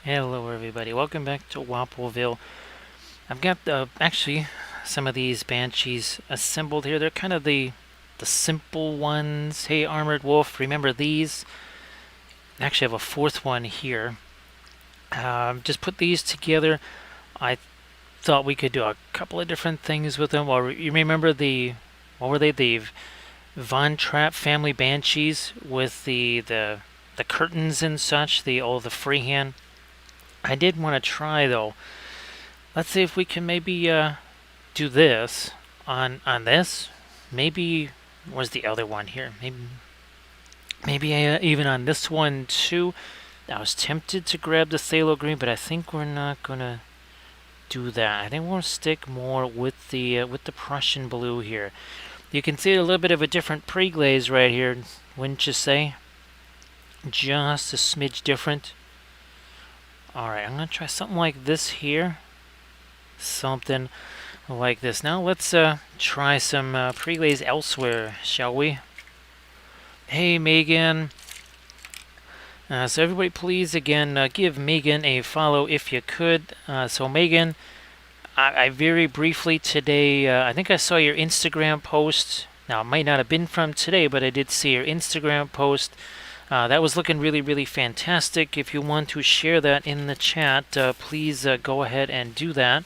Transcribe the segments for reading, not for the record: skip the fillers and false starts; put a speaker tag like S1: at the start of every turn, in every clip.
S1: Hello everybody, welcome back to Wappelville. I've got actually some of these Banshees assembled here. They're kind of the simple ones. Hey Armored Wolf, remember these? I actually have a fourth one here. Just put these together. I thought we could do a couple of different things with them. Well, you remember what were they? The Von Trapp family Banshees with the curtains and such, the freehand. I did want to try though. Let's see if we can maybe do this on this. Maybe where's the other one here? Maybe even on this one too. I was tempted to grab the phthalo green, but I think we're not gonna do that. I think we'll stick more with the Prussian blue here. You can see a little bit of a different pre-glaze right here, wouldn't you say? Just a smidge different. Alright, I'm gonna try something like this here. Something like this. Now let's try some pre-glaze elsewhere, shall we? Hey Megan. So everybody please again give Megan a follow if you could. So Megan, I very briefly today, I think I saw your Instagram post. Now it might not have been from today, but I did see your Instagram post. That was looking really, really fantastic. If you want to share that in the chat, please go ahead and do that.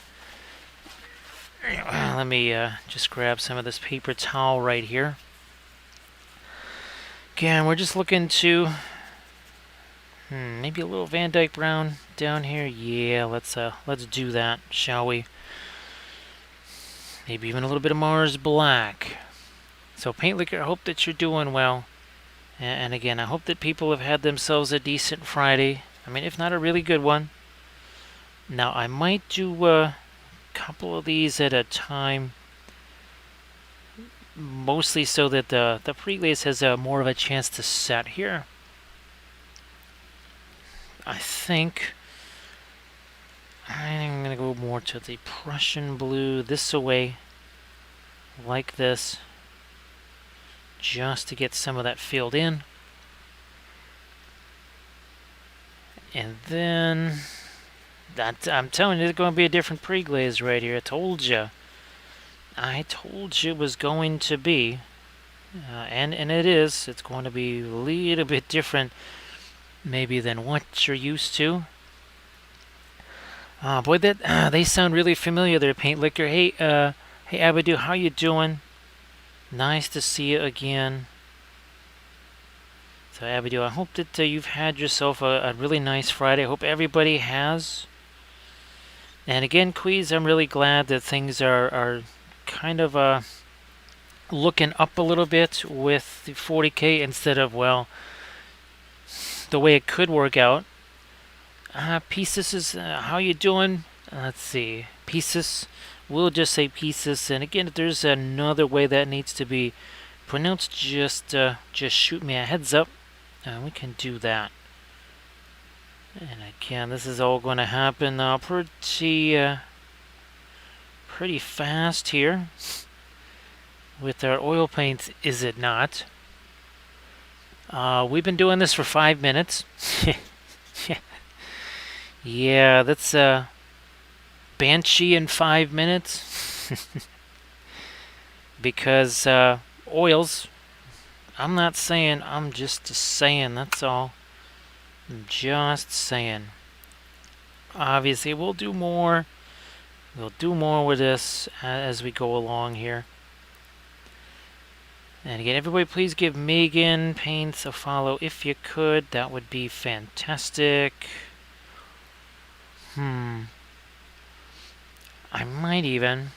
S1: Let me just grab some of this paper towel right here. Again, we're just looking to maybe a little Van Dyke brown down here. Yeah, let's do that, shall we? Maybe even a little bit of Mars black. So Paint Liquor, I hope that you're doing well. And again, I hope that people have had themselves a decent Friday. I mean, if not a really good one. Now, I might do couple of these at a time, mostly so that the pre-glaze has more of a chance to set here. I think I'm gonna go more to the Prussian blue this way, like this, just to get some of that filled in. And then I'm telling you, it's going to be a different pre-glaze right here. I told you it was going to be. And it is. It's going to be a little bit different maybe than what you're used to. Boy, that they sound really familiar there, Paint Liquor. Hey, hey Abadu, how you doing? Nice to see you again. So Abadu, I hope that you've had yourself a really nice Friday. I hope everybody has. And again, Queez, I'm really glad that things are kind of looking up a little bit with the 40K instead of, well, the way it could work out. Pieces is, how you doing? Let's see. Pieces. We'll just say pieces. And again, if there's another way that needs to be pronounced, just shoot me a heads up. We can do that. And again, this is all going to happen pretty fast here with our oil paints, is it not? We've been doing this for 5 minutes. Yeah, that's Banshee in 5 minutes. Because oils, I'm not saying, I'm just saying, that's all. Just saying. Obviously, we'll do more. We'll do more with this as we go along here. And again, everybody please give Megan Paints a follow if you could. That would be fantastic. I might even...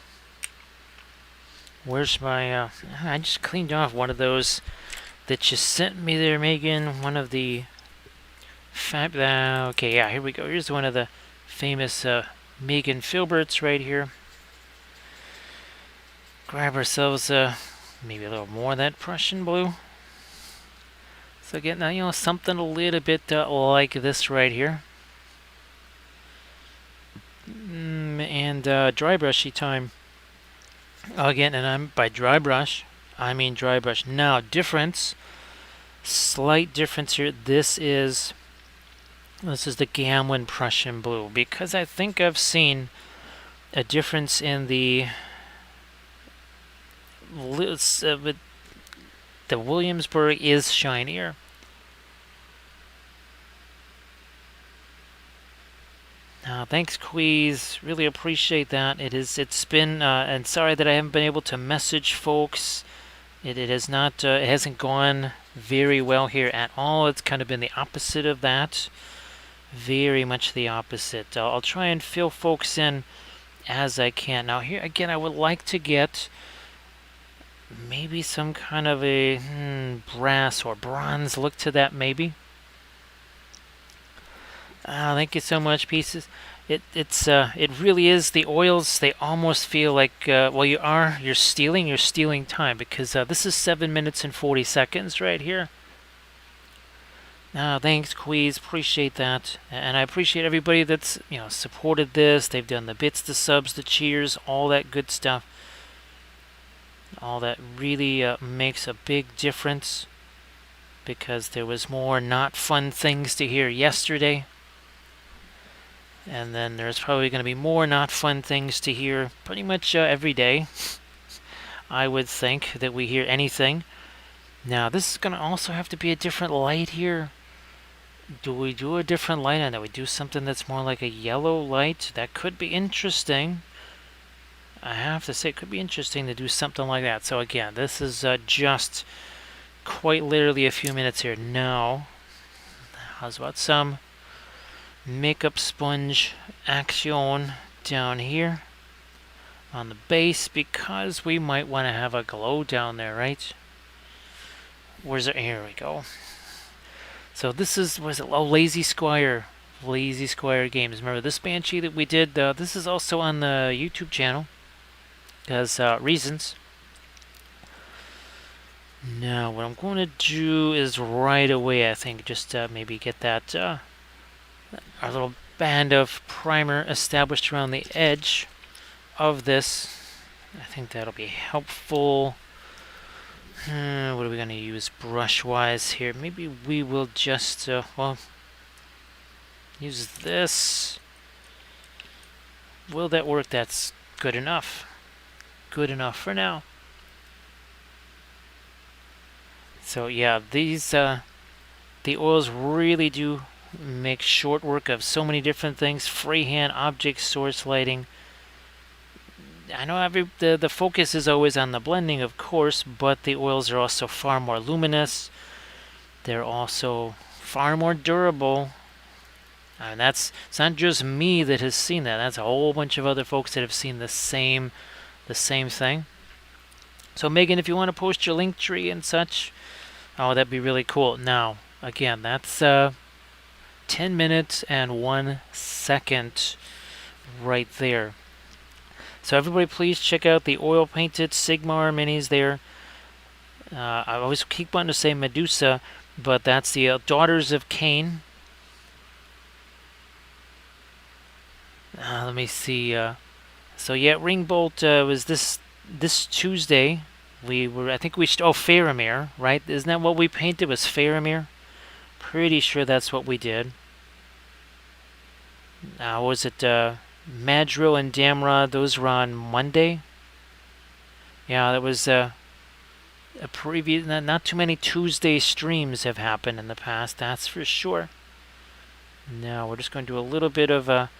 S1: Where's my... I just cleaned off one of those that you sent me there, Megan. One of the... okay, yeah, here we go. Here's one of the famous Megan Filberts right here. Grab ourselves maybe a little more of that Prussian blue. So again, now, you know, something a little bit like this right here. And dry brushy time. Again, and by dry brush, I mean dry brush. Now, difference, slight difference here. This is This is the Gamlin Prussian Blue, because I think I've seen a difference in the Williamsburg is shinier. Thanks, Queez. Really appreciate that. It's been, and sorry that I haven't been able to message folks. It has not, it hasn't gone very well here at all. It's kind of been the opposite of that. Very much the opposite. I'll try and fill folks in as I can. Now here again, I would like to get maybe some kind of a brass or bronze look to that, maybe. Thank you so much, Pieces. It really is, the oils, they almost feel like, well, you're stealing time, because this is 7 minutes and 40 seconds right here. Thanks, Queez, appreciate that, and I appreciate everybody that's supported this. They've done the bits, the subs, the cheers, all that good stuff. All that really makes a big difference, because there was more not fun things to hear yesterday. And then there's probably going to be more not fun things to hear pretty much every day. I would think that we hear anything. Now, this is going to also have to be a different light here. Do we do a different light? And do we do something that's more like a yellow light? That could be interesting. I have to say, it could be interesting to do something like that. So again, this is just quite literally a few minutes here. Now, how's about some makeup sponge action down here on the base, because we might want to have a glow down there, right? Where's it? Here we go. So this is, was it? Oh, Lazy Squire Games. Remember this Banshee that we did? This is also on the YouTube channel, because reasons. Now what I'm going to do is right away, I think, just maybe get that our little band of primer established around the edge of this. I think that'll be helpful. What are we going to use brush-wise here? Maybe we will just, well, use this. Will that work? That's good enough. Good enough for now. So yeah, these, the oils really do make short work of so many different things. Freehand, object source lighting. I know the focus is always on the blending, of course, but the oils are also far more luminous. They're also far more durable. And it's not just me that has seen that. That's a whole bunch of other folks that have seen the same thing. So Megan, if you want to post your link tree and such, oh, that'd be really cool. Now, again, that's 10 minutes and 1 second right there. So everybody please check out the oil painted Sigmar minis there. I always keep wanting to say Medusa, but that's the Daughters of Cain. Let me see. So yeah, Ringbolt was this Tuesday. We were, I think we should, oh, Faramir, right? Isn't that what we painted, was Faramir? Pretty sure that's what we did. Was it Madril and Damra? Those were on Monday. Yeah, that was a previous. Not too many Tuesday streams have happened in the past, that's for sure. Now we're just going to do a little bit of a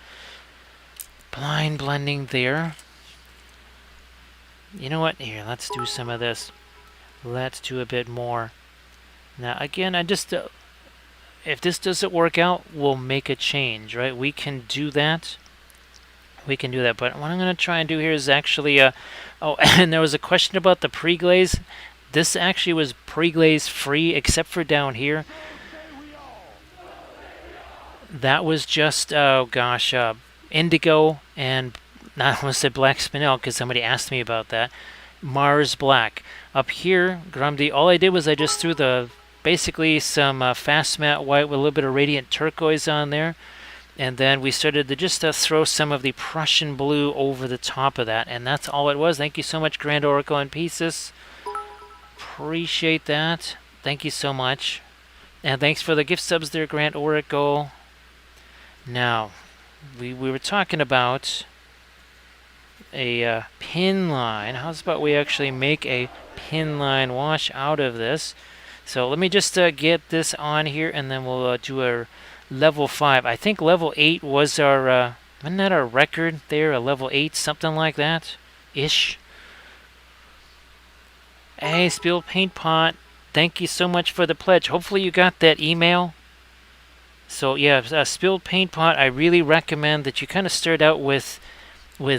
S1: blind blending there. You know what? Here, let's do some of this. Let's do a bit more. Now, again, I just, if this doesn't work out, we'll make a change, right? We can do that. We can do that. But what I'm going to try and do here is actually, oh, and there was a question about the pre-glaze. This actually was pre-glaze free, except for down here. That was just, oh gosh, indigo and, I almost said black spinel because somebody asked me about that. Mars Black. Up here, Grumdy, all I did was I just threw basically some fast matte white with a little bit of radiant turquoise on there. And then we started to just throw some of the Prussian blue over the top of that. And that's all it was. Thank you so much, Grand Oracle and Pieces. Appreciate that. Thank you so much. And thanks for the gift subs there, Grand Oracle. Now, we were talking about a pin line. How's about we actually make a pin line wash out of this? So let me just get this on here, and then we'll do a level 5. I think level 8 was our, wasn't that our record there? A level 8, something like that? Ish. Hey, Spilled Paint Pot, thank you so much for the pledge. Hopefully you got that email. So yeah, Spilled Paint Pot, I really recommend that you kind of start out with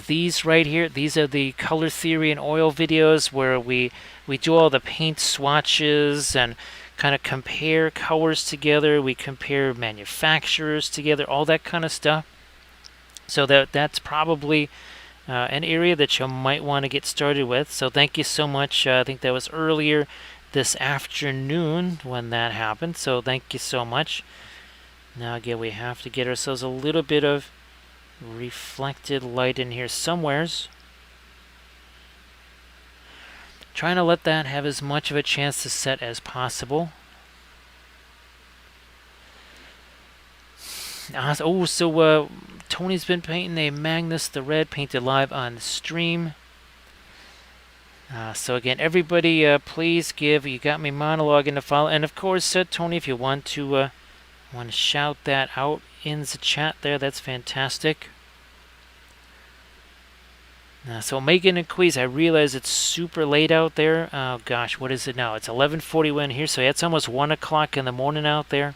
S1: these right here. These are the color theory and oil videos where we do all the paint swatches and kind of compare colors together. We compare manufacturers together, all that kind of stuff. So that's probably an area that you might want to get started with. So thank you so much. I think that was earlier this afternoon when that happened. So thank you so much. Now again, we have to get ourselves a little bit of reflected light in here somewheres. Trying to let that have as much of a chance to set as possible. So Tony's been painting a Magnus the Red painted live on the stream. So again, everybody, please give. You got me monologuing to follow, and of course, Tony, if you want to shout that out in the chat there, that's fantastic. So Megan and Queez, I realize it's super late out there. Oh gosh, what is it now? It's 11:41 here, so it's almost 1 o'clock in the morning out there.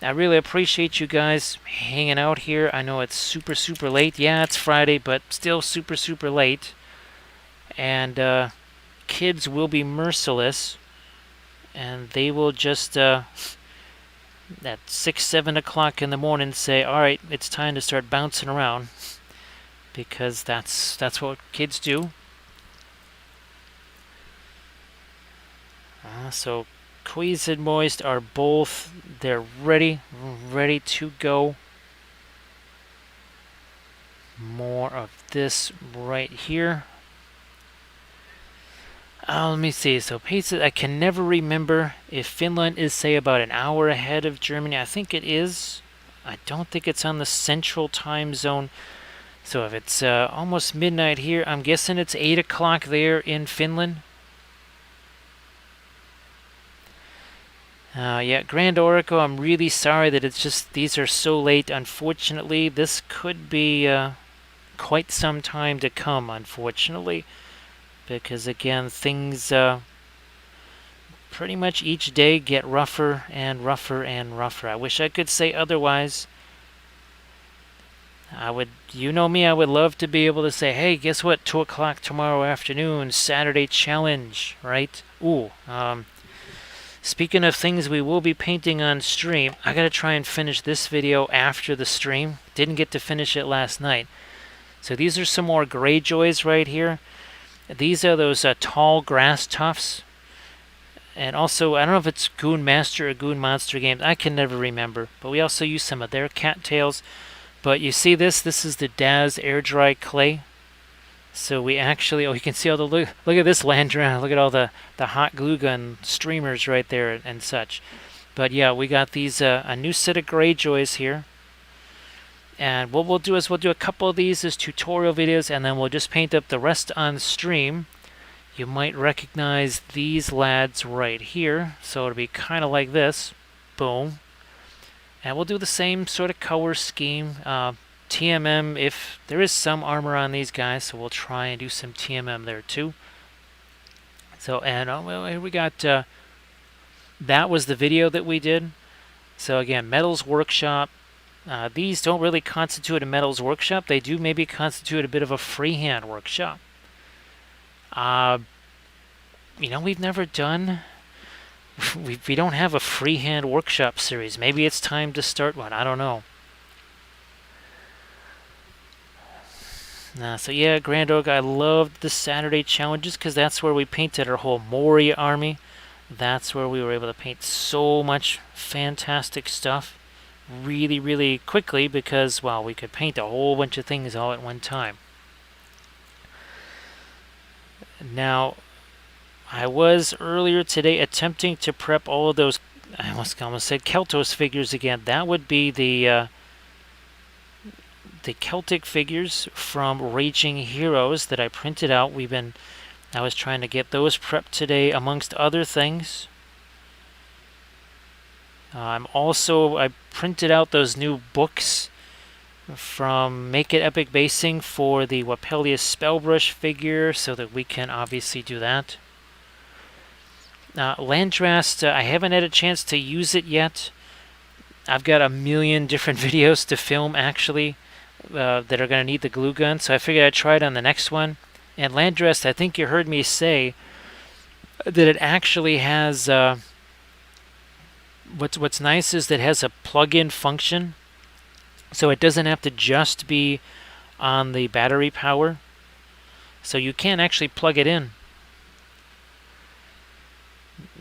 S1: I really appreciate you guys hanging out here. I know it's super, super late. Yeah, it's Friday, but still super, super late. And kids will be merciless, and they will just at 6, 7 o'clock in the morning say, all right, it's time to start bouncing around, because that's what kids do. So Queez and Moist are both, they're ready to go. More of this right here. Let me see. So pizza, I can never remember if Finland is, say, about an hour ahead of Germany. I think it is. I don't think it's on the central time zone. So if it's almost midnight here, I'm guessing it's 8 o'clock there in Finland. Yeah, Grand Oracle, I'm really sorry that it's just, these are so late. Unfortunately, this could be quite some time to come, unfortunately. Because again, things pretty much each day get rougher and rougher and rougher. I wish I could say otherwise. You know me, I would love to be able to say, hey, guess what, 2 o'clock tomorrow afternoon, Saturday challenge, right? Ooh, speaking of things we will be painting on stream, I gotta try and finish this video after the stream. Didn't get to finish it last night. So these are some more Greyjoys right here. These are those tall grass tufts. And also, I don't know if it's Goon Master or Goon Monster Games. I can never remember. But we also use some of their cattails. But you see this? This is the Daz air dry clay. So we actually, you can see all the, look at this land around. Look at all the hot glue gun streamers right there and such. But yeah, we got these, a new set of Greyjoys here. And what we'll do is we'll do a couple of these as tutorial videos, and then we'll just paint up the rest on stream. You might recognize these lads right here. So it'll be kind of like this. Boom. And we'll do the same sort of color scheme. TMM, if there is some armor on these guys, so we'll try and do some TMM there too. So, and well, here we got, that was the video that we did. So again, Metals Workshop. These don't really constitute a Metals Workshop. They do maybe constitute a bit of a freehand workshop. You know, we've never done, we don't have a freehand workshop series. Maybe it's time to start one. I don't know. So yeah, Grand Oak, I loved the Saturday challenges because that's where we painted our whole Mori army. That's where we were able to paint so much fantastic stuff really, really quickly because, well, we could paint a whole bunch of things all at one time. Now, I was earlier today attempting to prep all of those, I almost said Keltos figures again. That would be the the Celtic figures from Raging Heroes that I printed out. I was trying to get those prepped today, amongst other things. I printed out those new books from Make It Epic Basing for the Wappelius Spellbrush figure, so that we can obviously do that. Landrast, I haven't had a chance to use it yet. I've got a million different videos to film, actually, that are going to need the glue gun, so I figured I'd try it on the next one. And Landrast, I think you heard me say that it actually has... What's nice is that it has a plug-in function, so it doesn't have to just be on the battery power. So you can actually plug it in.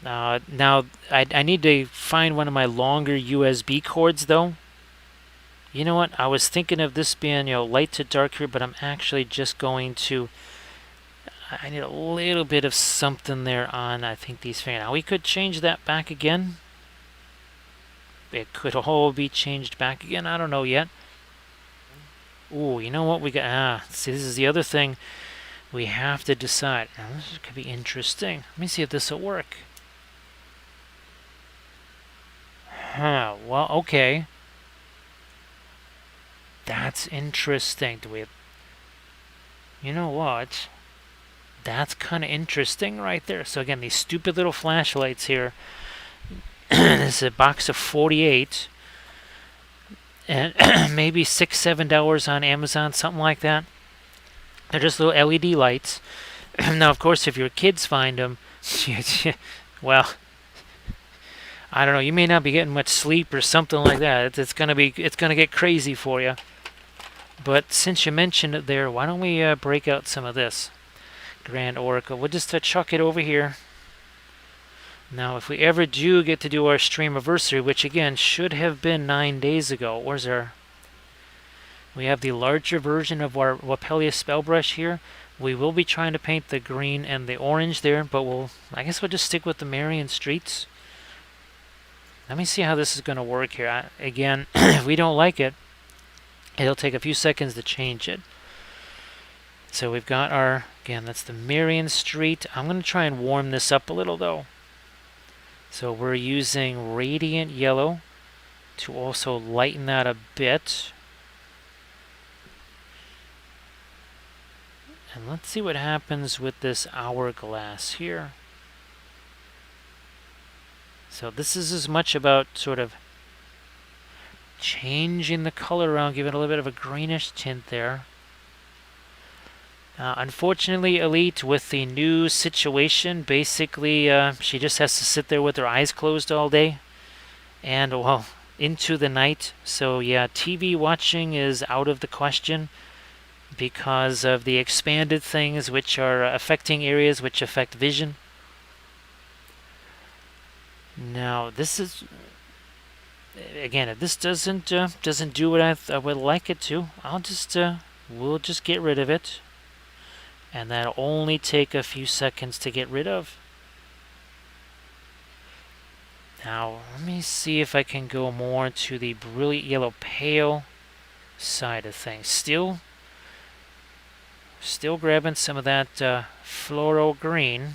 S1: Now, I need to find one of my longer USB cords, though. You know what? I was thinking of this being, light to dark here, but I'm actually just going to... I need a little bit of something there on, I think, these fingers. Now, we could change that back again. It could all be changed back again. I don't know yet. Ooh, you know what? We got... see, this is the other thing we have to decide. Now, this could be interesting. Let me see if this will work. Huh, well, okay. That's interesting. You know what? That's kind of interesting right there. So again, these stupid little flashlights here. This is a box of 48. And maybe $6, $7 on Amazon, something like that. They're just little LED lights. Now, of course, if your kids find them, well... I don't know. You may not be getting much sleep or something like that. It's gonna get crazy for you. But since you mentioned it there, why don't we break out some of this Grand Oracle? We'll just chuck it over here. Now, if we ever do get to do our stream anniversary, which again should have been 9 days ago, where's our? We have the larger version of our Wappelius Spellbrush here. We will be trying to paint the green and the orange there, but I guess we'll just stick with the Marion Streets. Let me see how this is going to work here. Again, if we don't like it, it'll take a few seconds to change it. So we've got our, again, that's the Marion Street. I'm going to try and warm this up a little, though. So we're using Radiant Yellow to also lighten that a bit. And let's see what happens with this hourglass here. So this is as much about sort of changing the color around, giving it a little bit of a greenish tint there. Unfortunately, Elite, with the new situation, basically she just has to sit there with her eyes closed all day. And, well, into the night. So, yeah, TV watching is out of the question because of the expanded things which are affecting areas which affect vision. Now, this is, again, if this doesn't do what I would like it to, we'll just get rid of it. And that'll only take a few seconds to get rid of. Now, let me see if I can go more to the brilliant yellow pale side of things. Still grabbing some of that floral green.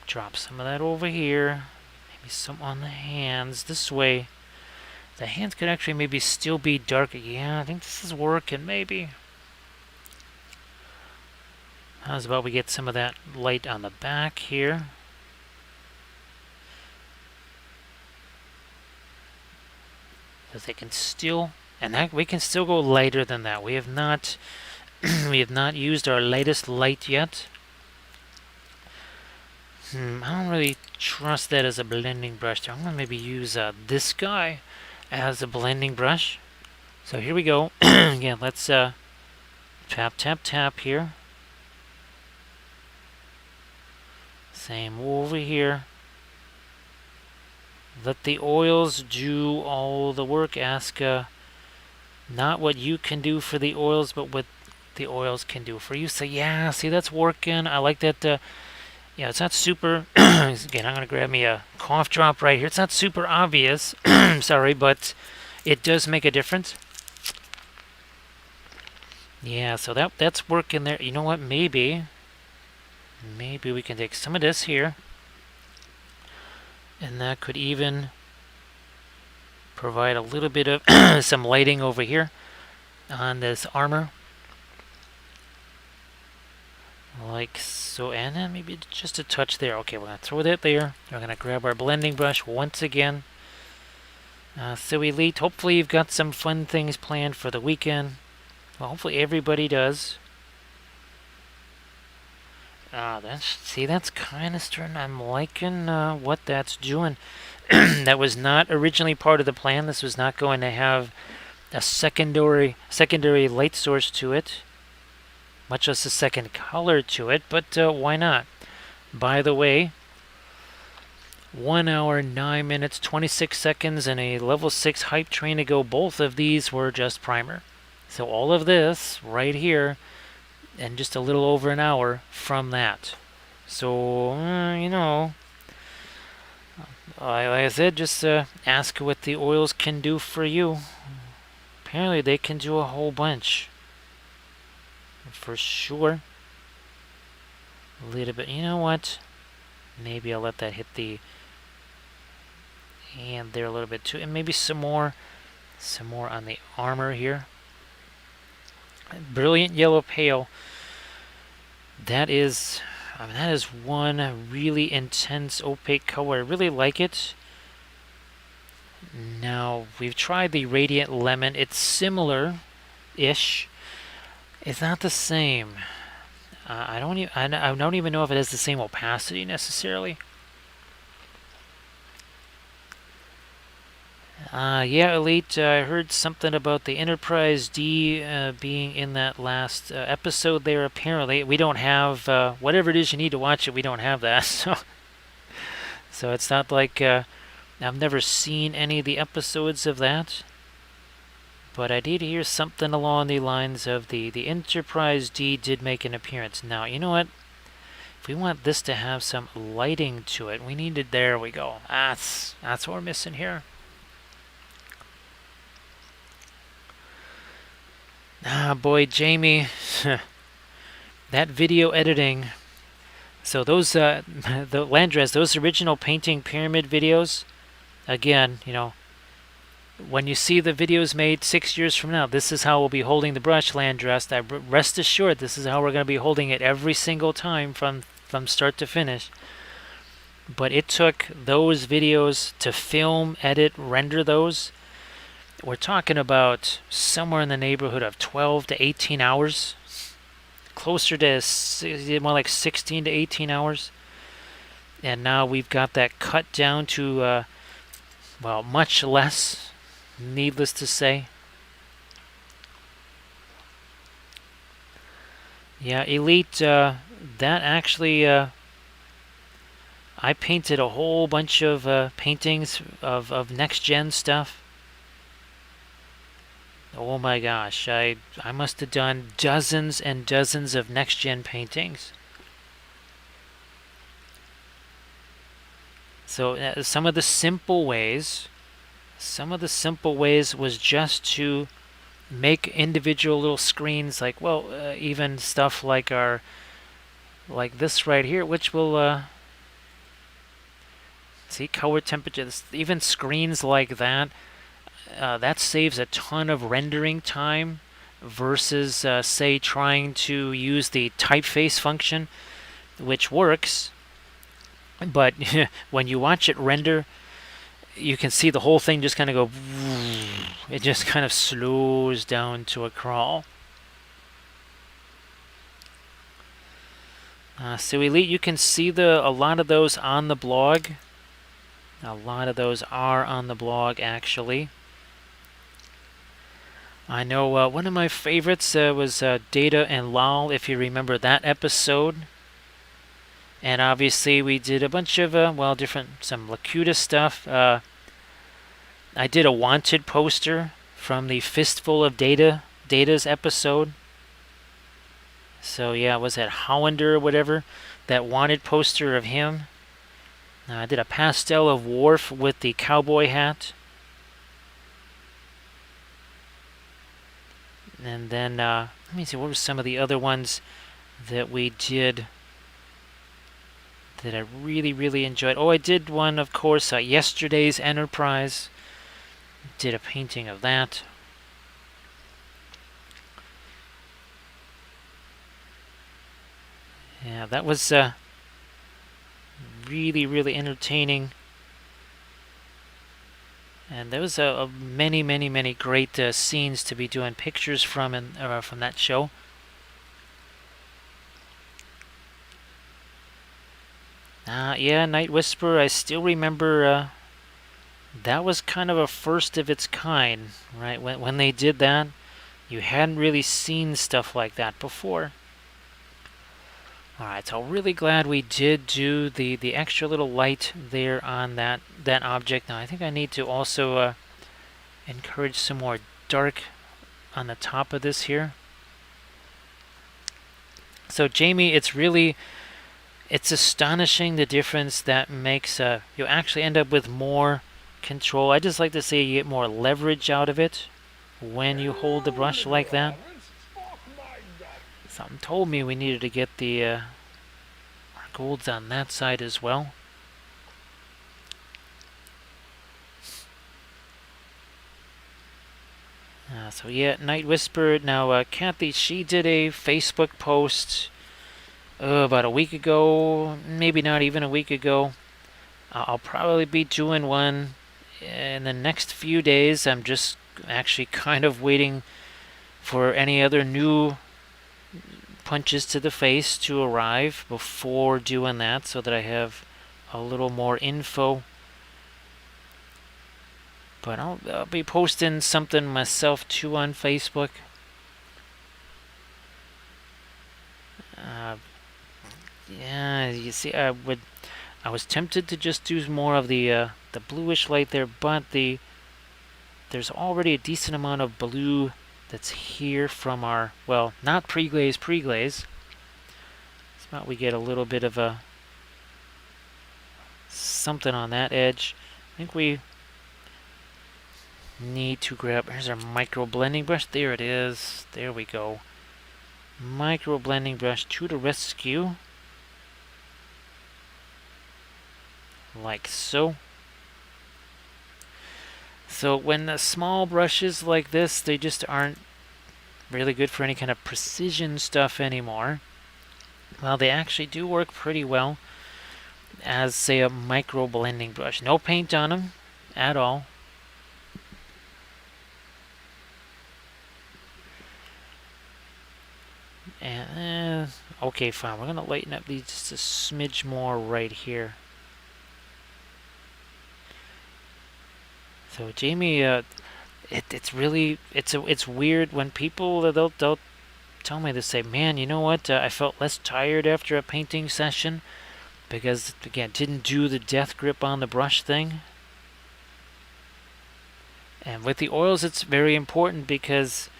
S1: Drop some of that over here. Maybe some on the hands. This way, the hands could actually maybe still be darker. Yeah, I think this is working, maybe. How's about we get some of that light on the back here? Because they can still, and that we can still go lighter than that. We have not, we have not used our lightest light yet. I don't really trust that as a blending brush. I'm gonna maybe use this guy as a blending brush. So here we go. Again, let's tap, tap, tap here. Same over here. Let the oils do all the work. Ask not what you can do for the oils, but what the oils can do for you. So yeah, see, that's working. I like that. Yeah, it's not super. Again, I'm gonna grab me a cough drop right here. It's not super obvious. Sorry, but it does make a difference. Yeah, so that's working there. You know what? Maybe we can take some of this here, and that could even provide a little bit of some lighting over here on this armor. Like so, and then maybe just a touch there. Okay, we're going to throw that there. We're going to grab our blending brush once again. So Elite, hopefully you've got some fun things planned for the weekend. Well, hopefully everybody does. That's kind of starting. I'm liking what that's doing. That was not originally part of the plan. This was not going to have a secondary light source to it, much less a second color to it, but why not? By the way, 1 hour, 9 minutes, 26 seconds, and a level 6 hype train to go. Both of these were just primer. So all of this right here, and just a little over an hour from that. So, like I said, just ask what the oils can do for you. Apparently they can do a whole bunch. For sure. A little bit. You know what? Maybe I'll let that hit the hand there a little bit too. And maybe some more on the armor here. Brilliant Yellow Pale. That is one really intense opaque color. I really like it. Now, we've tried the Radiant Lemon. It's similar-ish. It's not the same. I don't even know if it has the same opacity necessarily. Yeah, Elite, I heard something about the Enterprise D being in that last episode there, apparently. We don't have, whatever it is you need to watch it, we don't have that. So it's not like, I've never seen any of the episodes of that. But I did hear something along the lines of the Enterprise D did make an appearance. Now, you know what? If we want this to have some lighting to it, we need to, there we go. That's what we're missing here. Ah, boy, Jamie, that video editing. So those, the Landres, those original painting pyramid videos, again, when you see the videos made 6 years from now, this is how we'll be holding the brush, Landres. Rest assured, this is how we're going to be holding it every single time from start to finish. But it took those videos to film, edit, render those. We're talking about somewhere in the neighborhood of 12 to 18 hours. Closer to more like 16 to 18 hours. And now we've got that cut down to, well, much less, needless to say. Yeah, Elite, that actually, I painted a whole bunch of paintings of next-gen stuff. Oh my gosh, I must have done dozens and dozens of next-gen paintings. So some of the simple ways was just to make individual little screens, like, well, even stuff like like this right here, which will, see, color temperature, even screens like that. That saves a ton of rendering time versus, say, trying to use the typeface function, which works, but when you watch it render, you can see the whole thing just kind of go, it just kind of slows down to a crawl. So Elite, you can see a lot of those on the blog. A lot of those are on the blog, actually. I know one of my favorites was Data and Lal, if you remember that episode. And obviously we did a bunch of, some Lakuta stuff. I did a wanted poster from the Fistful of Data's episode. So yeah, was that Hollander or whatever? That wanted poster of him. I did a pastel of Worf with the cowboy hat. And then, let me see, what were some of the other ones that we did that I really, really enjoyed? Oh, I did one, of course, Yesterday's Enterprise. Did a painting of that. Yeah, that was really, really entertaining. And there was many, many, many great scenes to be doing pictures from from that show. Yeah, Night Whisperer. I still remember that was kind of a first of its kind, right? When they did that, you hadn't really seen stuff like that before. All right, so really glad we did do the extra little light there on that object. Now I think I need to also encourage some more dark on the top of this here. So Jamie, it's astonishing the difference that makes. You actually end up with more control. I just like to say you get more leverage out of it when you hold the brush like that. Something told me we needed to get the golds on that side as well. So yeah, Night Whisper. Now Kathy, she did a Facebook post about a week ago, maybe not even a week ago. I'll probably be doing one in the next few days. I'm just actually kind of waiting for any other new punches to the face to arrive before doing that so that I have a little more info. But I'll be posting something myself too on Facebook. Yeah, you see, I was tempted to just do more of the bluish light there, but there's already a decent amount of blue that's here from our, well, not pre-glaze. It's about we get a little bit of a something on that edge. I think we need to grab, here's our micro blending brush. There it is. There we go. Micro blending brush to the rescue. Like so. So when the small brushes like this, they just aren't really good for any kind of precision stuff anymore. Well, they actually do work pretty well as, say, a micro blending brush. No paint on them at all. And okay, fine. We're gonna lighten up these just a smidge more right here. So Jamie, it's really it's weird when people they'll tell me, to say, man, you know what? I felt less tired after a painting session because again didn't do the death grip on the brush thing. And with the oils, it's very important because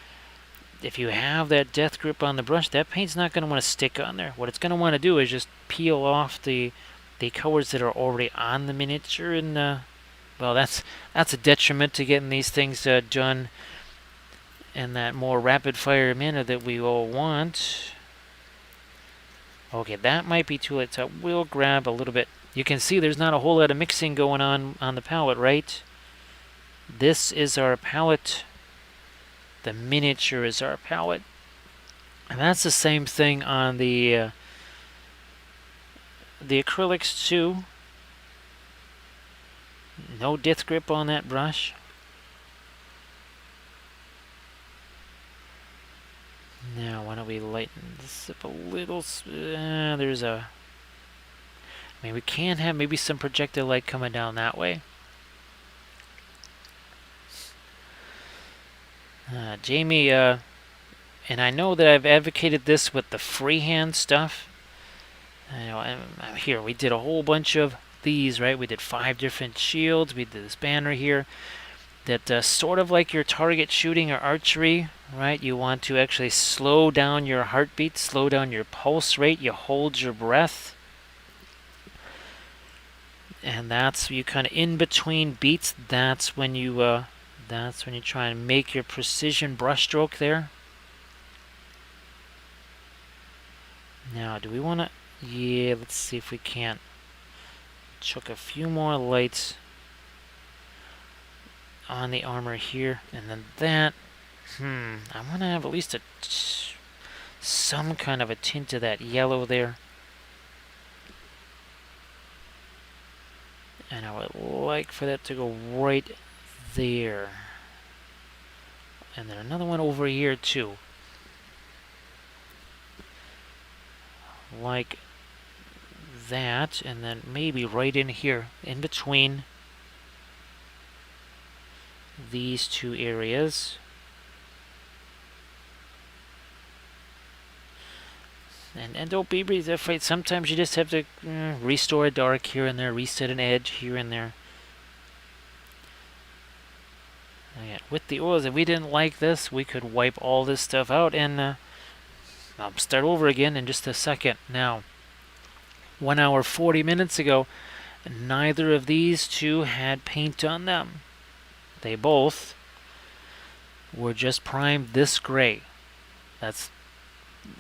S1: if you have that death grip on the brush, that paint's not going to want to stick on there. What it's going to want to do is just peel off the colors that are already on the miniature, and well, that's a detriment to getting these things done in that more rapid fire manner that we all want. Okay, that might be too late, so we'll grab a little bit. You can see there's not a whole lot of mixing going on the palette, right? This is our palette. The miniature is our palette. And that's the same thing on the acrylics too. No death grip on that brush. Now, why don't we lighten this up a little? There's a... I mean, we can have maybe some projected light coming down that way. Jamie, and I know that I've advocated this with the freehand stuff. I know, I'm here, we did a whole bunch of these, right? We did 5 different shields. We did this banner here that sort of like your target shooting or archery, right? You want to actually slow down your heartbeat, slow down your pulse rate. You hold your breath. And that's you kind of in between beats. That's when you try and make your precision brushstroke there. Now, do we want to? Yeah, let's see if we can't chuck a few more lights on the armor here, and then that. I want to have at least some kind of a tint of that yellow there. And I would like for that to go right there. And then another one over here too. Like that, and then maybe right in here, in between these two areas. And don't be afraid. Sometimes you just have to restore a dark here and there, reset an edge here and there. Again, with the oils, if we didn't like this, we could wipe all this stuff out and I'll start over again in just a second. Now, 1 hour 40 minutes ago, neither of these two had paint on them. They both were just primed this gray. That's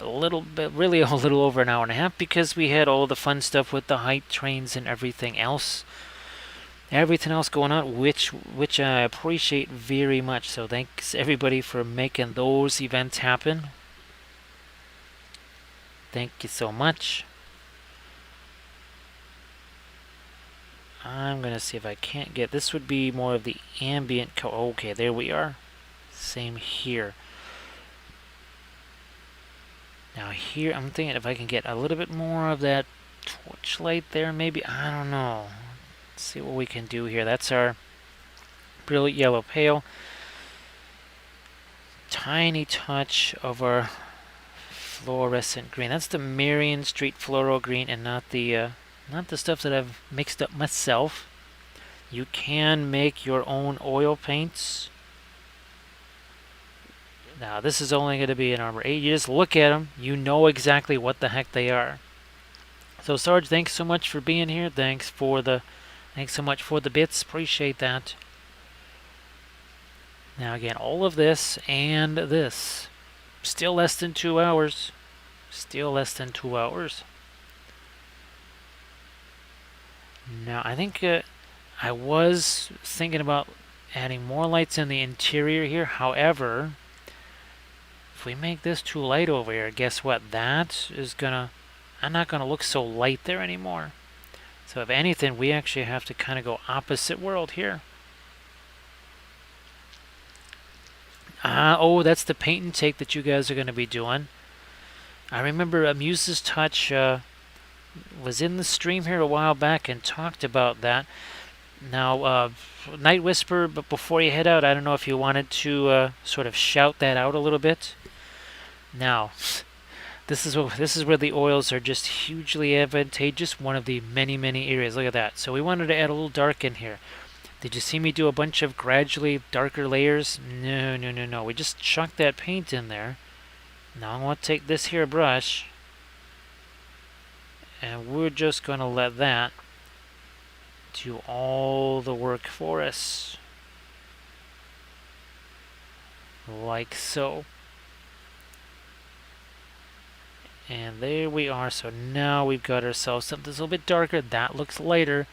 S1: a little bit, really a little over an hour and a half, because we had all the fun stuff with the height trains and everything else. Everything else going on, which I appreciate very much. So thanks everybody for making those events happen. Thank you so much. I'm gonna see if I can't get, this would be more of the ambient color. Okay, there we are. Same here. Now here, I'm thinking if I can get a little bit more of that torchlight there, maybe. I don't know. Let's see what we can do here. That's our brilliant yellow pale. Tiny touch of our fluorescent green. That's the Marion Street Floral Green, and not the stuff that I've mixed up myself. You can make your own oil paints. Now, this is only going to be an Armor 8. You just look at them, you know exactly what the heck they are. So, Sarge, thanks so much for being here. Thanks so much for the bits. Appreciate that. Now, again, all of this and this. Still less than 2 hours. Still less than 2 hours. Now, I think I was thinking about adding more lights in the interior here. However, if we make this too light over here, guess what? I'm not gonna look so light there anymore. So if anything, we actually have to kind of go opposite world here. Oh, that's the paint and take that you guys are gonna be doing. I remember Amuse's Touch was in the stream here a while back and talked about that. Now, Night Whisper, but before you head out, I don't know if you wanted to sort of shout that out a little bit. Now, this is where the oils are just hugely advantageous. One of the many areas. Look at that. So we wanted to add a little dark in here. Did you see me do a bunch of gradually darker layers? No. We just chucked that paint in there. Now I'm going to take this here brush, and we're just going to let that do all the work for us. Like so. And there we are. So now we've got ourselves something that's a little bit darker. That looks lighter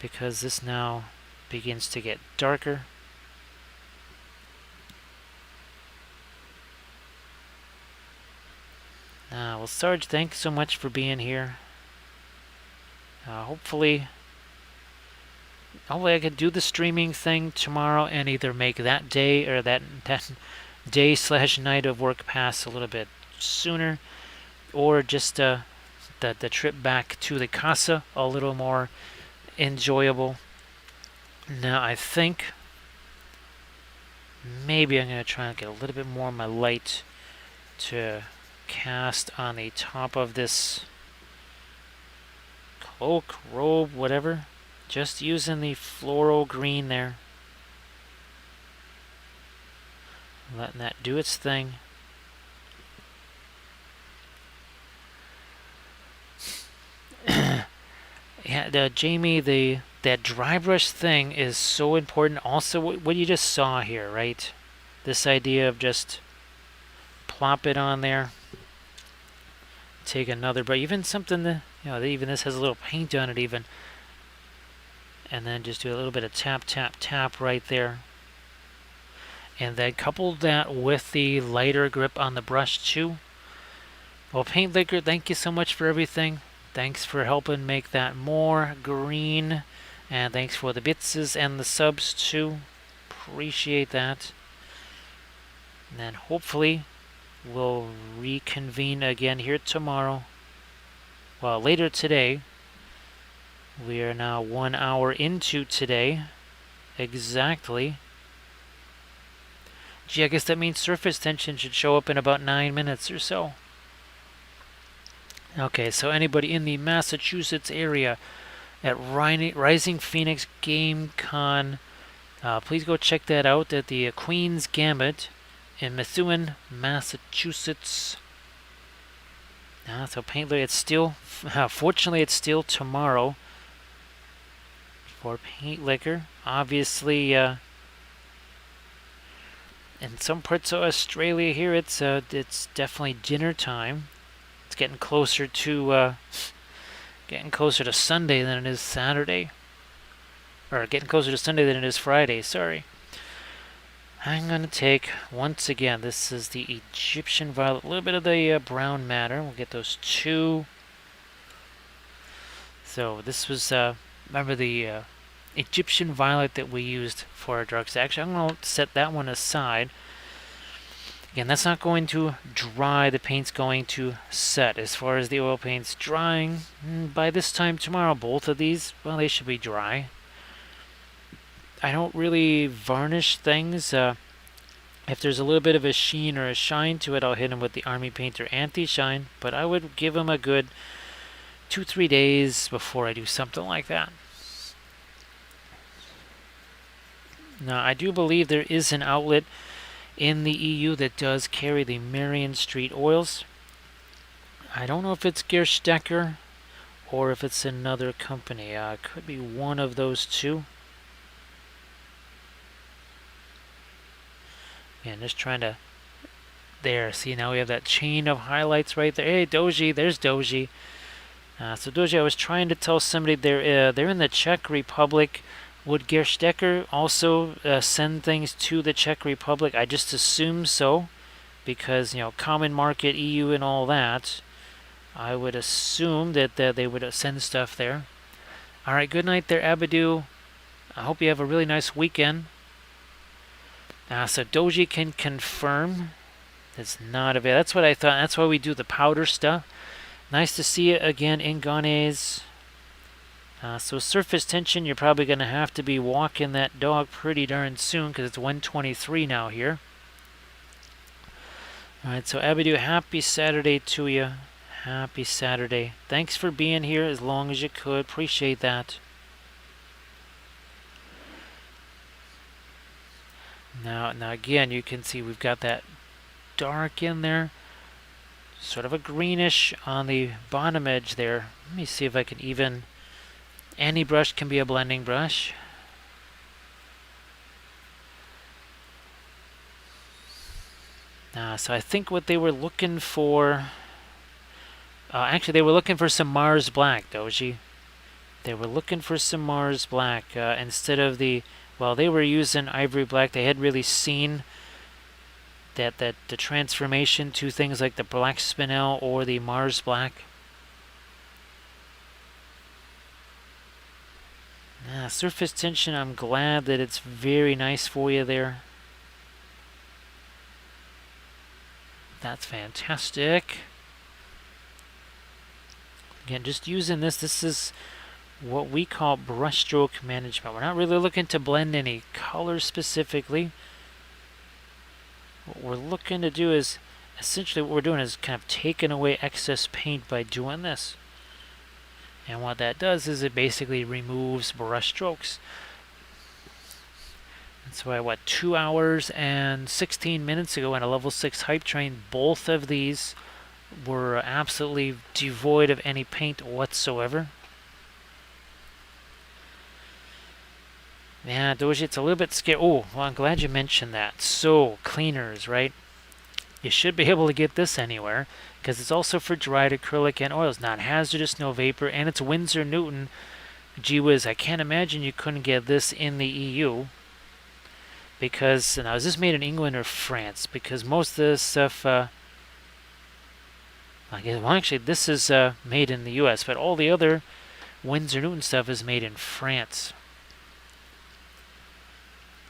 S1: because this now begins to get darker. Well, Sarge, thanks so much for being here. Hopefully I could do the streaming thing tomorrow and either make that day or that day/night of work pass a little bit sooner, or just the trip back to the casa a little more enjoyable. Now I think maybe I'm going to try and get a little bit more of my light to cast on the top of this cloak, robe, whatever. Just using the floral green there. Letting that do its thing. Yeah, Jamie, that dry brush thing is so important. Also, what you just saw here, right? This idea of just plop it on there, take another brush, even something that, even this has a little paint on it even, and then just do a little bit of tap, tap, tap right there. And then couple that with the lighter grip on the brush too. Well, Paint Liquor, thank you so much for everything. Thanks for helping make that more green. And thanks for the bitses and the subs too. Appreciate that. And then hopefully we'll reconvene again here tomorrow. Well, later today. We are now 1 hour into today. Exactly. Gee, I guess that means surface tension should show up in about 9 minutes or so. Okay, so anybody in the Massachusetts area at Rising Phoenix Game Con, please go check that out at the Queen's Gambit in Methuen, Massachusetts. So Paint Liquor, it's still, fortunately it's still tomorrow for Paint Liquor. Obviously, in some parts of Australia here, it's definitely dinner time. It's getting closer to Sunday than it is Saturday, or getting closer to Sunday than it is Friday. Sorry. I'm gonna take once again. This is the Egyptian violet, a little bit of the brown matter. We'll get those two. So this was remember the Egyptian violet that we used for our drugs. Actually, I'm going to set that one aside. Again, that's not going to dry. The paint's going to set. As far as the oil paint's drying, by this time tomorrow, both of these, well, they should be dry. I don't really varnish things. If there's a little bit of a sheen or a shine to it, I'll hit them with the Army Painter Anti-Shine. But I would give them a good 2-3 days before I do something like that. Now, I do believe there is an outlet in the EU that does carry the Marion Street oils. I don't know if it's Gerstecker or if it's another company. It could be one of those two. Yeah, just trying to... There, see, now we have that chain of highlights right there. Hey, Doji, there's Doji. So Doji, I was trying to tell somebody they're in the Czech Republic. Would Gerstecker also send things to the Czech Republic? I just assume so, because, common market, EU and all that. I would assume that they would send stuff there. All right, good night there, Abadoo. I hope you have a really nice weekend. So Doji can confirm it's not available. That's what I thought. That's why we do the powder stuff. Nice to see you again in Ganes. So surface tension, you're probably going to have to be walking that dog pretty darn soon because it's 123 now here. Alright, so Abadoo, happy Saturday to you. Happy Saturday. Thanks for being here as long as you could. Appreciate that. Now again, you can see we've got that dark in there. Sort of a greenish on the bottom edge there. Let me see if I can even... Any brush can be a blending brush. So I think what they were looking for... actually, they were looking for some Mars Black, Doji. They were looking for some Mars Black instead of the... Well, they were using Ivory Black. They hadn't really seen that the transformation to things like the Black Spinel or the Mars Black. Surface tension, I'm glad that it's very nice for you there. That's fantastic. Again, just using this. This is what we call brushstroke management. We're not really looking to blend any color specifically. What we're looking to do is, essentially what we're doing is kind of taking away excess paint by doing this. And what that does is it basically removes brush strokes. That's why, what, 2 hours and 16 minutes ago in a level 6 hype train, both of these were absolutely devoid of any paint whatsoever. Yeah, Doji, it's a little bit scary. Oh, well, I'm glad you mentioned that. So, cleaners, right? You should be able to get this anywhere, because it's also for dried acrylic and oils, not hazardous, no vapor, and it's Winsor Newton. Gee whiz, I can't imagine you couldn't get this in the EU. Because, now is this made in England or France? Because most of this stuff, I guess, well, actually, this is made in the US, but all the other Winsor Newton stuff is made in France.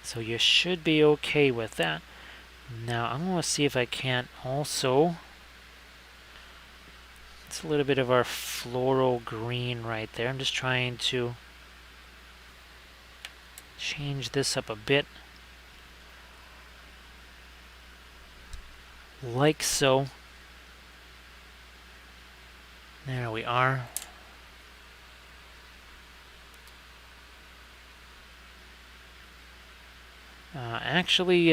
S1: So you should be okay with that. Now, I'm going to see if I can't also... It's a little bit of our floral green right there. I'm just trying to change this up a bit. Like so. There we are. Actually,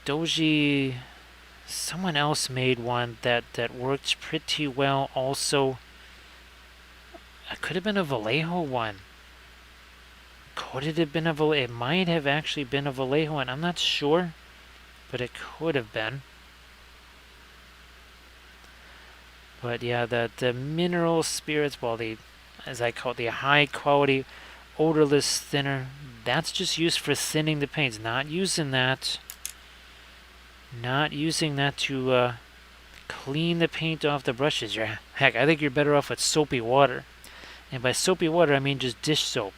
S1: Doji, someone else made one that worked pretty well also. It could have been a Vallejo one. Could it have been a Vallejo? It might have actually been a Vallejo one. I'm not sure, but it could have been. But yeah, the mineral spirits, well, the, as I call it, the high quality odorless thinner, that's just used for thinning the paints. Not using that to clean the paint off the brushes. Heck, I think you're better off with soapy water. And by soapy water, I mean just dish soap.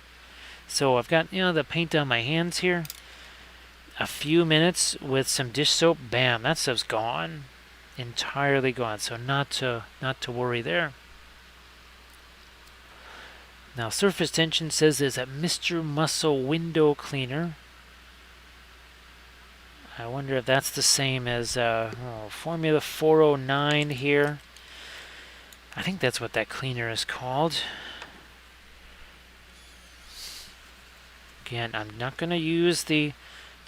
S1: So I've got, the paint on my hands here. A few minutes with some dish soap, bam, that stuff's gone. Entirely gone. So not to worry there. Now, surface tension says there's a Mr. Muscle window cleaner. I wonder if that's the same as Formula 409 here. I think that's what that cleaner is called. Again, I'm not going to use the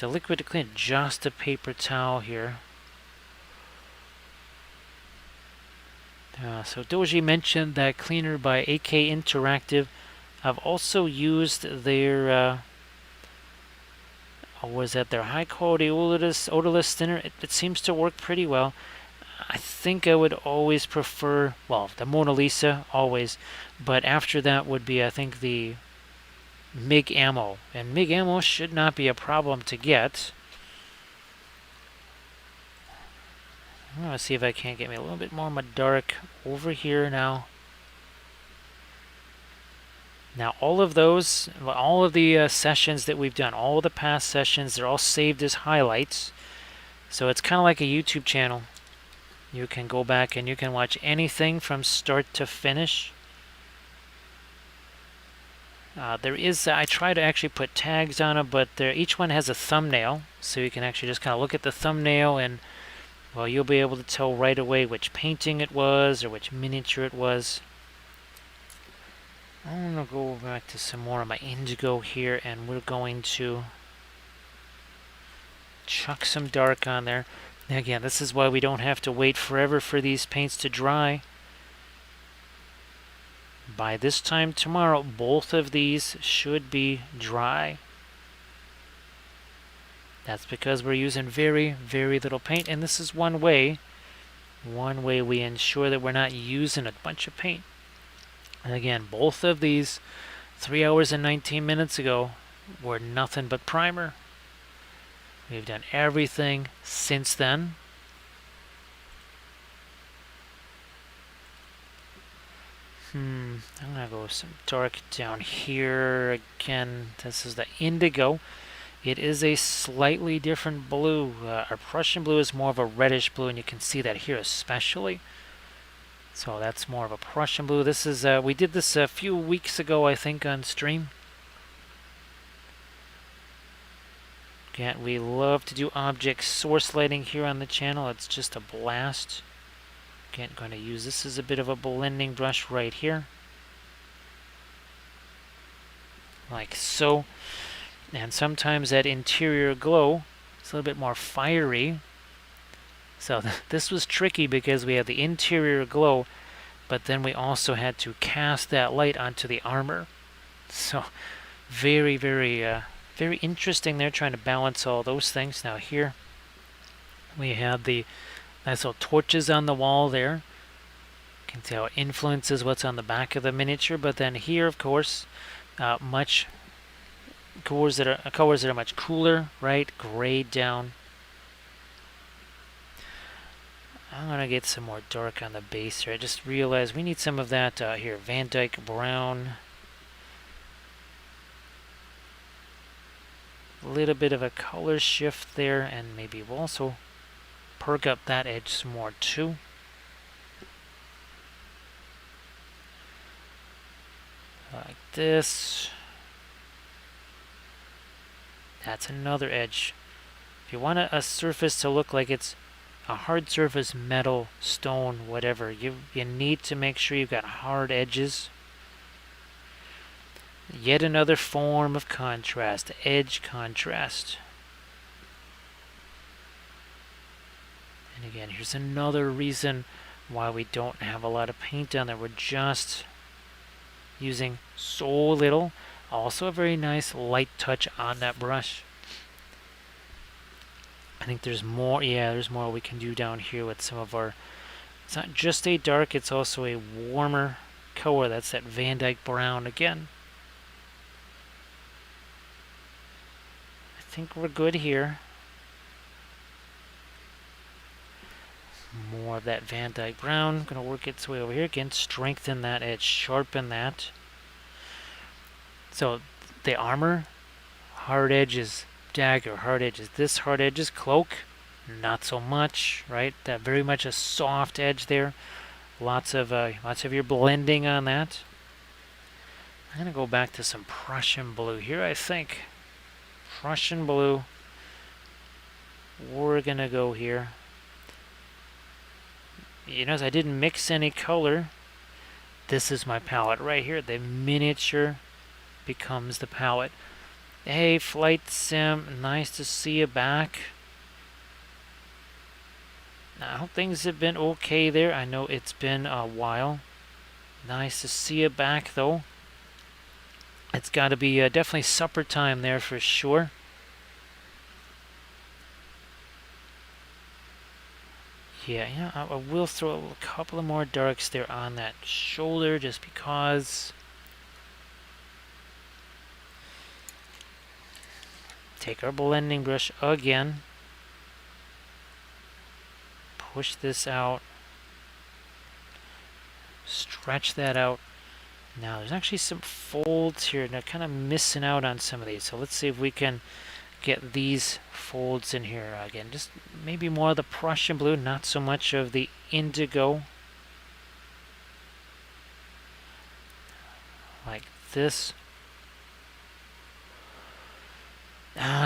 S1: liquid to clean, just a paper towel here. So Doji mentioned that cleaner by AK Interactive. I've also used their, their high quality odorless thinner. It seems to work pretty well. I think I would always prefer, well, the Mona Lisa, always. But after that would be, I think, the MIG ammo. And MIG ammo should not be a problem to get. I'm going to see if I can't get me a little bit more dark over here now. Now all of those, all of the sessions that we've done, all of the past sessions, they're all saved as highlights. So it's kind of like a YouTube channel. You can go back and you can watch anything from start to finish. There is, I try to actually put tags on them, but each one has a thumbnail. So you can actually just kind of look at the thumbnail and, well, you'll be able to tell right away which painting it was or which miniature it was. I'm going to go back to some more of my indigo here, and we're going to chuck some dark on there. Now again, this is why we don't have to wait forever for these paints to dry. By this time tomorrow, both of these should be dry. That's because we're using very, very little paint, and this is one way we ensure that we're not using a bunch of paint. And again, both of these 3 hours and 19 minutes ago were nothing but primer. We've done everything since then. I'm going to go with some dark down here. Again, this is the indigo. It is a slightly different blue. Our Prussian blue is more of a reddish blue, and you can see that here especially. So that's more of a Prussian blue. This is we did this a few weeks ago, I think, on stream. Again, we love to do object source lighting here on the channel. It's just a blast. Again, going to use this as a bit of a blending brush right here. Like so. And sometimes that interior glow is a little bit more fiery. So this was tricky because we had the interior glow, but then we also had to cast that light onto the armor. So very, very interesting there, trying to balance all those things. Now here we have the nice little torches on the wall there. You can see how it influences what's on the back of the miniature. But then here, of course, much colors that are much cooler, right? Grayed down. I'm gonna get some more dark on the base here. I just realized we need some of that here, Van Dyke brown. A little bit of a color shift there, and maybe we'll also perk up that edge some more too. Like this. That's another edge. If you want a surface to look like it's a hard surface, metal, stone, whatever, you need to make sure you've got hard edges. Yet another form of contrast, edge contrast. And again, here's another reason why we don't have a lot of paint on there. We're just using so little. Also a very nice light touch on that brush. I think there's more, yeah, there's more we can do down here with some of our, it's not just a dark, it's also a warmer color. That's that Van Dyke brown again. I think we're good here. More of that Van Dyke brown. Going to work its way over here again. Strengthen that edge. Sharpen that. So the armor, hard edges, dagger, hard edges. This hard edge is cloak. Not so much, right? That very much a soft edge there. Lots of your blending on that. I'm going to go back to some Prussian blue here, I think. Prussian blue. We're going to go here. You notice I didn't mix any color. This is my palette right here. The miniature becomes the palette. Hey, Flight Sim, nice to see you back. I hope things have been okay there. I know it's been a while. Nice to see you back, though. It's got to be definitely supper time there for sure. Yeah, I will throw a couple of more darks there on that shoulder just because. Take our blending brush again. Push this out. Stretch that out. Now there's actually some folds here. Now kind of missing out on some of these. So let's see if we can get these folds in here again. Just maybe more of the Prussian blue, not so much of the indigo. Like this.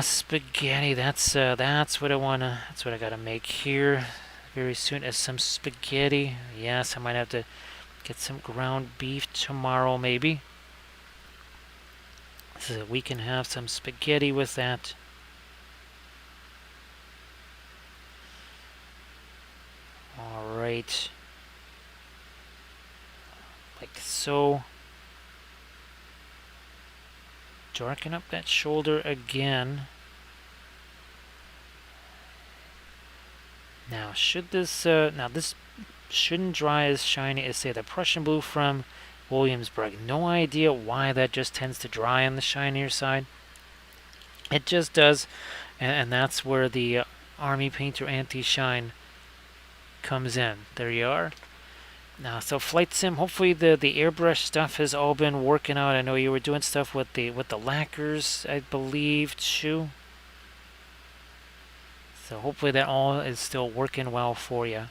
S1: Spaghetti. That's what I wanna. That's what I gotta make here very soon. As some spaghetti. Yes, I might have to get some ground beef tomorrow, maybe. So we can have some spaghetti with that. All right. Like so. Darken up that shoulder again. Now, should this this shouldn't dry as shiny as, say, the Prussian blue from Williamsburg. No idea why that just tends to dry on the shinier side. It just does, and that's where the Army Painter Anti-Shine comes in. There you are. Now, so Flight Sim, hopefully the airbrush stuff has all been working out. I know you were doing stuff with the lacquers, I believe, too. So hopefully that all is still working well for you.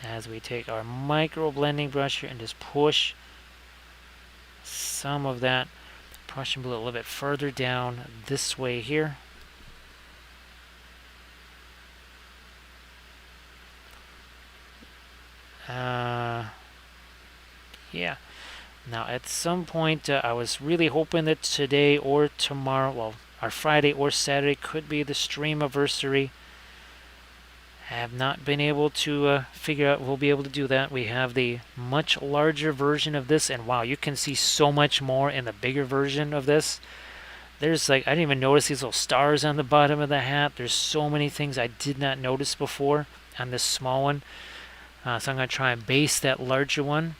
S1: As we take our micro blending brush here and just push some of that Prussian blue a little bit further down this way here. Yeah, Now, at some point, I was really hoping that today or tomorrow, well, our Friday or Saturday could be the stream anniversary. I have not been able to figure out we'll be able to do that. We have the much larger version of this, and wow, you can see so much more in the bigger version of this. There's like, I didn't even notice these little stars on the bottom of the hat. There's so many things I did not notice before on this small one. So I'm going to try and base that larger one.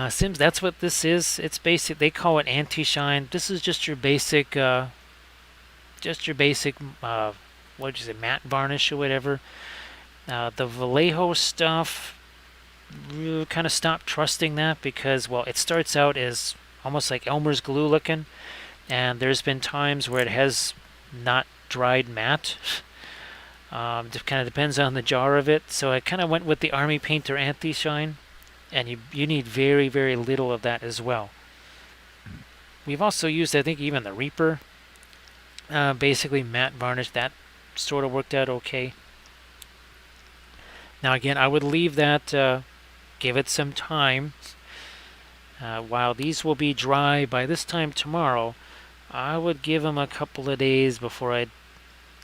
S1: Sims, that's what this is. It's basic. They call it anti-shine. This is just your basic, what did you say, matte varnish or whatever. The Vallejo stuff, really kind of stopped trusting that because, well, it starts out as almost like Elmer's glue looking, and there's been times where it has not dried matte. It kind of depends on the jar of it. So I kind of went with the Army Painter anti-shine. And you need very, very little of that as well. We've also used, I think, even the Reaper. Basically matte varnish. That sort of worked out okay. Now again, I would leave that, give it some time. While these will be dry by this time tomorrow, I would give them a couple of days before I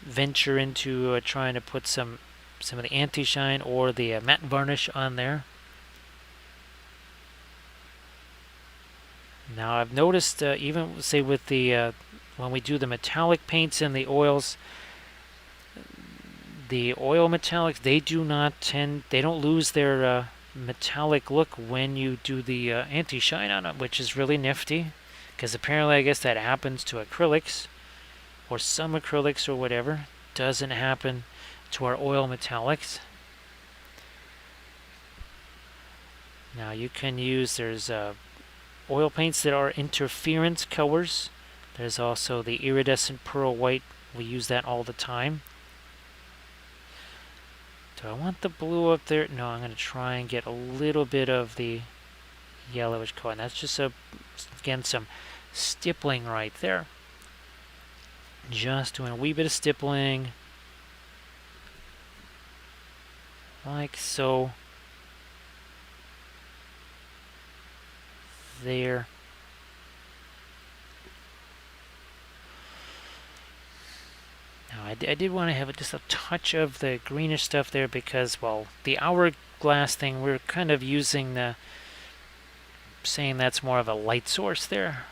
S1: venture into trying to put some of the anti-shine or the matte varnish on there. Now I've noticed even say with the when we do the metallic paints and the oils, the oil metallics, they don't lose their metallic look when you do the anti-shine on it, which is really nifty because apparently I guess that happens to acrylics or some acrylics or whatever. Doesn't happen to our oil metallics. Now you can use, there's oil paints that are interference colors. There's also the iridescent pearl white. We use that all the time. Do I want the blue up there? No, I'm going to try and get a little bit of the yellowish color. And that's just, again, some stippling right there. Just doing a wee bit of stippling. Like so. There. Now I did want to have just a touch of the greenish stuff there because, well, the hourglass thing, we're kind of using saying that's more of a light source there.